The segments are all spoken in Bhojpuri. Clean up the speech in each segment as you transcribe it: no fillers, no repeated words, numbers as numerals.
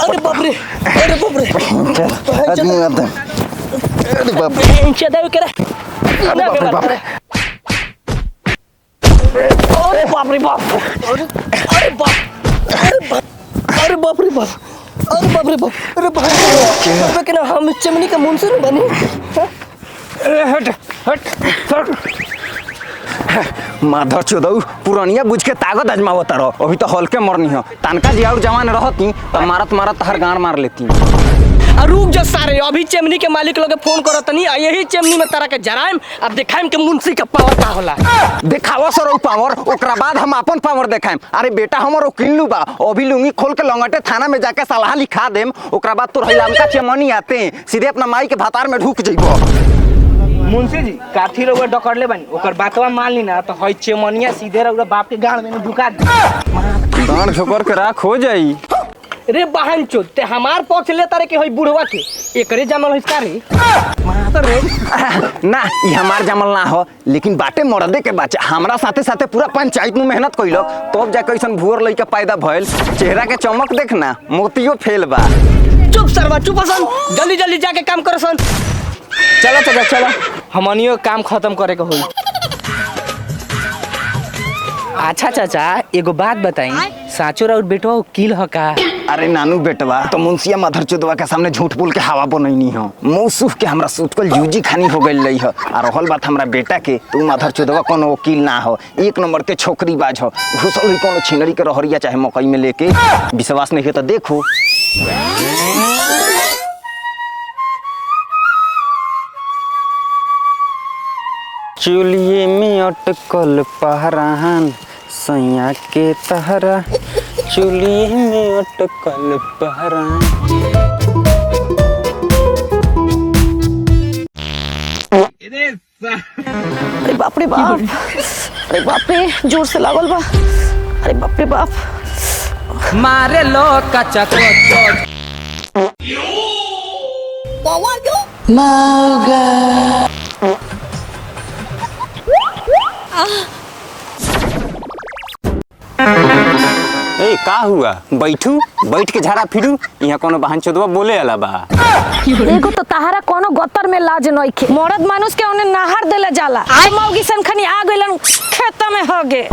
अरे बाप रे अरे बाप रे आदमी आता अरे बाप इंचा देव करे अरे बाप रे बाप अरे बाप रे बाप अरे बाप अरे बाप अरे बाप रे बाप अरे बाप रे बाप अरे बाप रे के ना हम चमनी का मुंह से न बनी हट हट माधर चोदऊ पुरानिया बुझ के ताकत आजमावत रहो अभी तो हल्के मरनी हो तनका जी और जवान रहती तो मारत मारत हर गांड मार लेती। रुक जा सारे अभी चमनी के मालिक लोग फोन करत नहीं यही चमनी में तरह के जराइम अब दिखाइम के मुंशी का पावर का होला दिखावा सर पावर ओकरा बाद हम अपन पावर दिखाएम। अरे बेटा हमर किल्लू बा अभी लुंगी खोल के लंगटे थाना में जाके सलाह लिखा देम ओकरा बाद तो हमका चमनी आते सीधे अपना माई के भातार में ढुक जइबो। मुंशी जी काठी रउआ डकड़ ले बानी ओकर बातवा मान ली ना तो हई चमनिया सीधे रउआ बाप के गाड़ में ढुका दे गांड ठोकर के राख हो जाई। रे बहन चोद ते हमार पक्ष ले तारे के हई बुढ़वा के एकरे जमल हिस्सा रे तो रे ना ई हमार जमल ना हो लेकिन बाटे मर्दे के बच्चा हमरा साथे साथे पूरा पंचायत में मेहनत कइलो तब जाके ऐसन भुअर लइका पैदा भइल चेहरा के चमक देखना मोतियो फेल बा। चुप सरवा चुप सन जल्दी जल्दी जाके काम कर सन चलो चलो चलो हमनियो काम खत्म करे के होई। अच्छा चाचा एगो बात बताई साचो और बेटवा वकील ह का? अरे नानू बेटवा तो मुंशिया मधर चोदवा के सामने झूठ बोल के हवा बनैनी हो मुंह सूख के हमरा सुतकल जूजी खानी हो गइल रही हो और रहल बात हमरा बेटा के तू मधर चोदवा कोनो वकील ना हो एक नंबर के छोकरी बाज हो घुसल हुई कोनो छिनरी के रहरिया चाहे मकई में लेके विश्वास नहीं है तो देखो। चुलिए में अटकल पहरान सैया के तहरा चुलिए में अटकल पहरान। अरे बाप रे बाप अरे बाप रे जोर से लागल बा अरे बाप रे बाप मारे लो कच्चा ए का हुआ बैठू बैठ के झाड़ा फिरू यहाँ कोनो बहन चोदवा बोले अला बा एगो तो तहारा कोनो गतर में लाज नइखे मर्द मानुष के ओने नहर देले जाला आ मौगी संखनी आ गइलन खेत में हो गे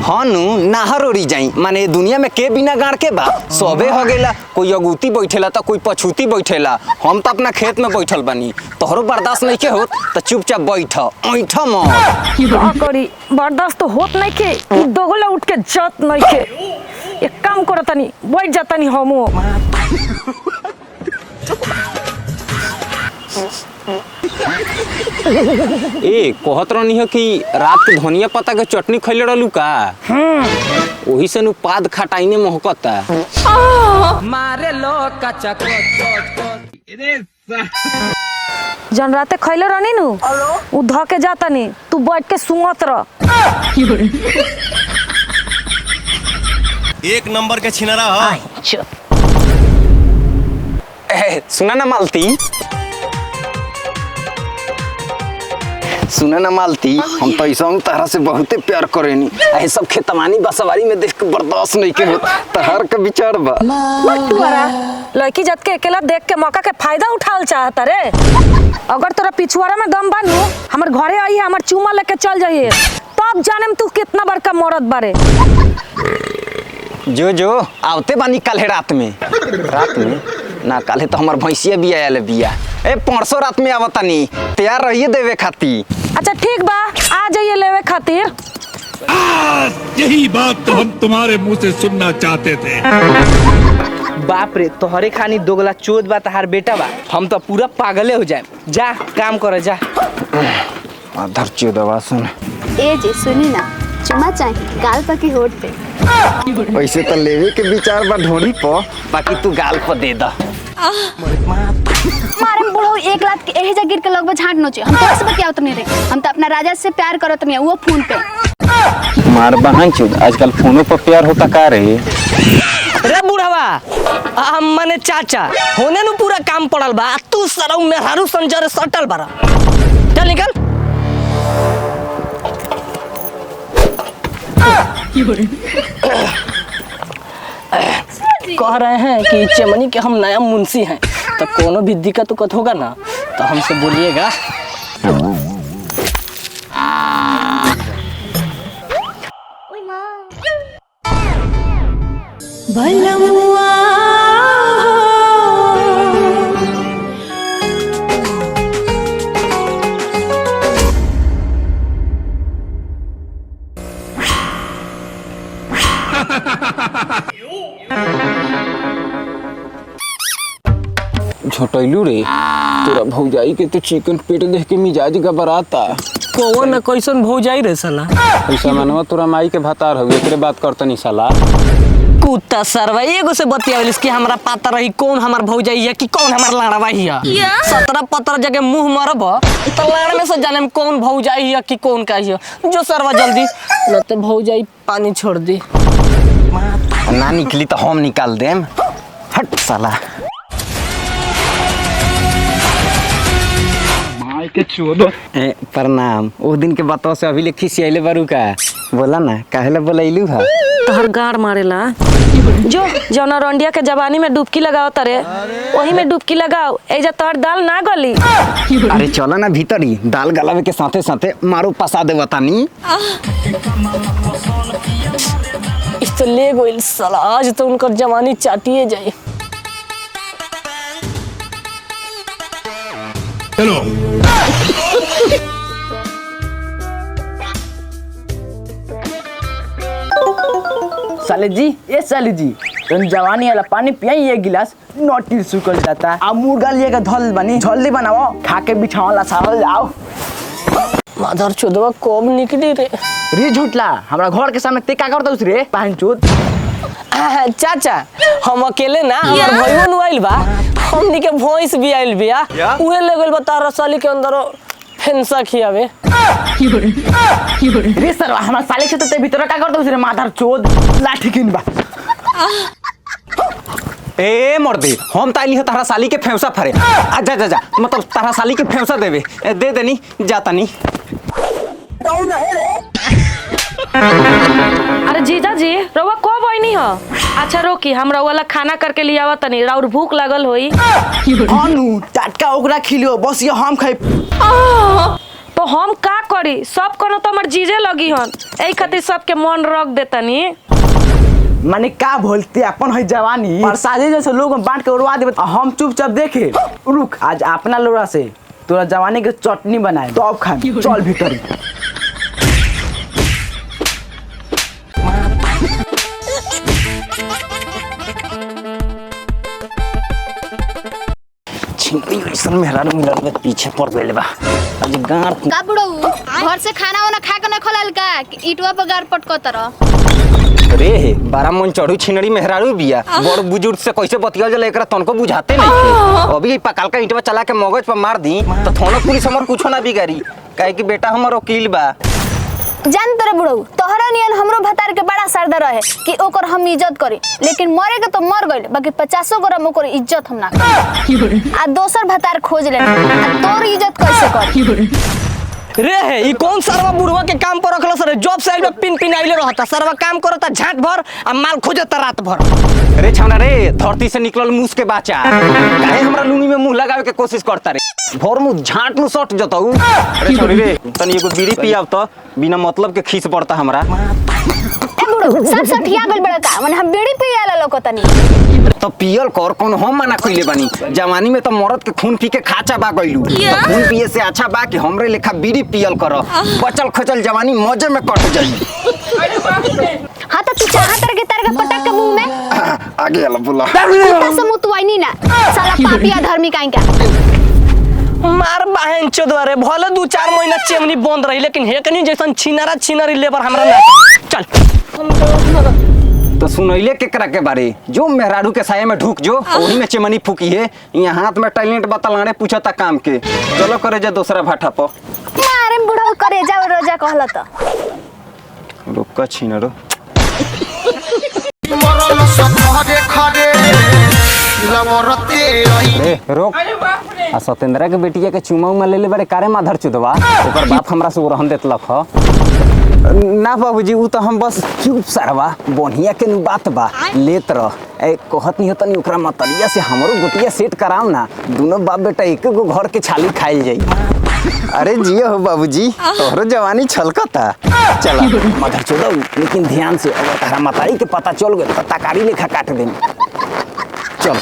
हानु नाहर ओरी जाई माने दुनिया में के बिना गाड़ के बा सबे हो गेला कोई अगूती बैठेला तो कोई पछूती बैठेला हम तो अपना खेत में बैठल बानी तोहरो बर्दाश्त नहीं के होत तो चुपचाप बैठ ऐठ मत का करी बर्दाश्त तो होत नइखे ई दोगला उठ के जत नइखे एक काम करतनी बैठ जातनी हमो ए कहत रहनी है कि रात के धनिया पत्ता के चटनी खइले रहलू का वही से नु पाद खटाइने महकता मारे लो कच्चा जन राते खइले रहनी नु उ ध के जातनी तू बैठ के सुंगत रह एक नंबर के छिनरा ह सुना ना मालती सुना ना मालती हम तो ऐसा तहरा से बहुते प्यार करेनी ऐ सब खेतवानी बसवारी में देख के बर्दाश्त नहीं के होत तहर के विचार बा बटुआरा लड़की जात के अकेला देख के मौका के फायदा उठाल चाहता रे अगर तोरा पिछुआरा में दम बानू हमर घरे आई हमर चूमा लेके चल जाइए तब जाने तू कितना बड़का मर्द बारे जो जो आवते बानी कल रात में ना कल तो हमार भैंसिया भी आयल बिया ए 500 रात में आवतानी तैयार रहिए देवे खाती। अच्छा ठीक बा आ जाइए लेवे खातिर यही बात तो हम तुम्हारे मुंह से सुनना चाहते थे। बाप रे तोहरे खानी दोगला चोद बा तहार बेटा बा हम तो पूरा पागले हो जाए जा काम कर जा अधर चोदवा सुन ए जी सुनी ना चुमा चाहिए गाल पर की होठ पे वैसे तो लेवे के विचार बा ढोरी पर बाकी तू गाल पर दे दा मारे बुढ़ो एक लात के एहे जा गिर के लगभग झांट नोचे हम तो से बतियावत नहीं रे हम तो अपना राजा से प्यार करत नहीं वो फोन पे मार बहन चोद आजकल फोनों पर प्यार होता का रे रे बुढ़वा हम माने चाचा होने नु पूरा काम पड़ल बा तू सरौ में हारू संजर सटल बारा चल निकल कह रहे हैं कि चमनी के हम नया मुंशी हैं, तो कोनो भी दिक्कत उक्कत होगा ना तो हमसे बोलिएगा। छोटैलू रे, तोरा भौजाई के तो चिकन पेट देख के मिजाज घबराता। कौन न कैसन भौजाई रे साला। ऐसा मनवा तोरा माई के भतार हो, एकरे बात करतनी साला। कुत्ता सरवा एगो से बतियावलिस कि हमरा पता रही कौन हमार भौजाई है कि कौन हमार लाड़वा हिया। 17 जगह मुंह मरब तो लाड़ में से जाने में कौन भौजाई है कि कौन का हिया। जो सरवा जल्दी न तो भौजाई पानी छोड़ दी। ना निकली तो हम निकाल देम। हट साला। प्रणाम। वो दिन के बातों से अभी लिखी सियाले बारू का बोला ना, काहेला बोलैलू है? तोहर गाड़ मारेला। जो जौना रंडिया के जवानी में डुबकी लगाओ तरे वही में डुबकी लगाओ, एजा तोहर दाल ना गली। अरे चला ना भीतरी, दाल गलावे के साथे साथे मारू पसा दे बतानी। इस तो ले गोइल साला, आज तो उनकर जवानी चाटिए जाए। चलो साले जी, ये साले जी तुम जवानी वाला पानी पियाई एक गिलास, नोटी सुखल जाता। अब मुर्गा लिए का धल बनी, जल्दी बनाओ, खा के बिछावला सावल जाओ। माधर चोदवा कब निकली रे? रे झूठला, हमरा घर के सामने ते का करता उस रे पान चोद। चाचा हम अकेले ना, हमार भईयो नुआइल बा, हमनी के भैंस भी आइल बिया, उहे ले गइल बा तारा साली के अंदर फेंसा खियावे। रे सरवा, हमरा साले के ते भीतर का करता उस रे माधर चोद, लाठी किन बा। ए मर्दे, हम ताइली है तारा साली के फेंसा फरे। जा जा जा, मतलब तारा साली के फेंसा देवे दे देनी जाता नहीं। अरे जीजा जी, रउआ कब आइनी हो? अच्छा रोकी, हम रउआ ला खाना करके ले आवा तनी, राउर भूख लागल होई। अनु टटका ओकरा खिलियो, बस ये हम खाई। तो हम का करी, सब कोनो तो हमर जीजे लगी हन, एही खातिर सबके मन रख देतनी। माने का बोलते अपन है जवानी प्रसादी जैसे लोग बांट के उड़वा देबे, हम चुपचाप देखे। रुक, आज अपना लोड़ा से तोरा जवानी के चटनी बनाए तो अब खा। चल भीतर। ऐसा मेहरारू मिलल में पीछे पड़ गइल बा। आज गांठ का बुढ़ऊ घर से खाना वाना खा के न खोलल का ईटवा पर गार पटको तरह। रे बारा मन चढ़ू छिनड़ी मेहरारू बिया, बड़ बुजुर्ग से कैसे बतिया जला एकरा तनको बुझाते नहीं। अभी पकाल का ईंटवा चला के मगज पर मार दी तो थाना पुलिस हमर कुछो ना बिगाड़ी, काहे कि बेटा हमर वकील बा। जान तोरे बुढ़ऊ, तोहरा नियन हमरो भतार के बड़ा सरदा रहे कि ओकर हम इज्जत करी, लेकिन मरे के तो मर गइल, बाकी 50 ग्राम ओकर इज्जत हम ना करी। आ दोसर भतार खोज ले, तोर इज्जत कैसे करी? रे है ई कौन सरवा बुढ़वा के काम पर रखला सर? जॉब साइड में पिन पिन आइले रहता, सरवा काम करता झाट भर आ माल खोजता रात भर। रे छौना रे, धरती से निकलल मूस के बाचा, काहे हमरा लुंगी में मुंह लगावे के कोशिश करता रे? भोर मुंह झाट नु सट जतऊ। अरे छोरी रे, तनी एगो बीड़ी पियाव त, बिना मतलब के खीस पड़ता हमरा। ए बुढ़ऊ, सब सठिया गइल बड़ा का, माने हम बीड़ी पियाला लोकतनी। तो पियल कर, कौन हम मना कइले बानी? जवानी में तो मरद के खून पी के खाचा बा गइलू, खून पिए से अच्छा बा कि हमरे लेखा बीड़ी पियल कर, बचल खचल जवानी मौजे में कट जाई। हां तो तू चाहत रे के तार के पटक के मुंह में आगे आला बोला। कुत्ता से मुंह तू आईनी ना, साला पापिया धर्मी काहे का। मार बहन चोदवा रे, भले 2-4 महीना चेमनी बंद रही, लेकिन हेकनी जैसन छिनारा छिनारी लेबर हमरा ना। चल तो सुनैले केकरा के बारे? जो मेहरारू के साया में ढुक जो, ओही में चेमनी फूकी है। यहाँ हाथ में टैलेंट बतलाने पूछता काम के, चलो करे जा दूसरा भाटा पर। मारे बुढ़ऊ करे जा रोजा कहला त। रुक छिनरो रे रोक। आ सतेंद्रा के बेटिया के चुमा उमा ले ले बड़े कारे माधर चुदवा, ओकर बाप हमरा से रहन देतलक ह। ना बाबूजी वो तो हम बस चुप सरवा बढ़िया के नु बात बा लेत रह ए कहत नहीं तनी ओकरा मतरिया से हमरो गोटिया सेट कराओ ना दोनों बाप बेटा एक गो घर के छाली खाइल जाई। अरे जियो हो बाबूजी तोहरो जवानी छलकता। चला मदर चोदौ लेकिन ध्यान से अगर तारा मतारी के पता चल गए तो तकारी लेखा काट देनी। चल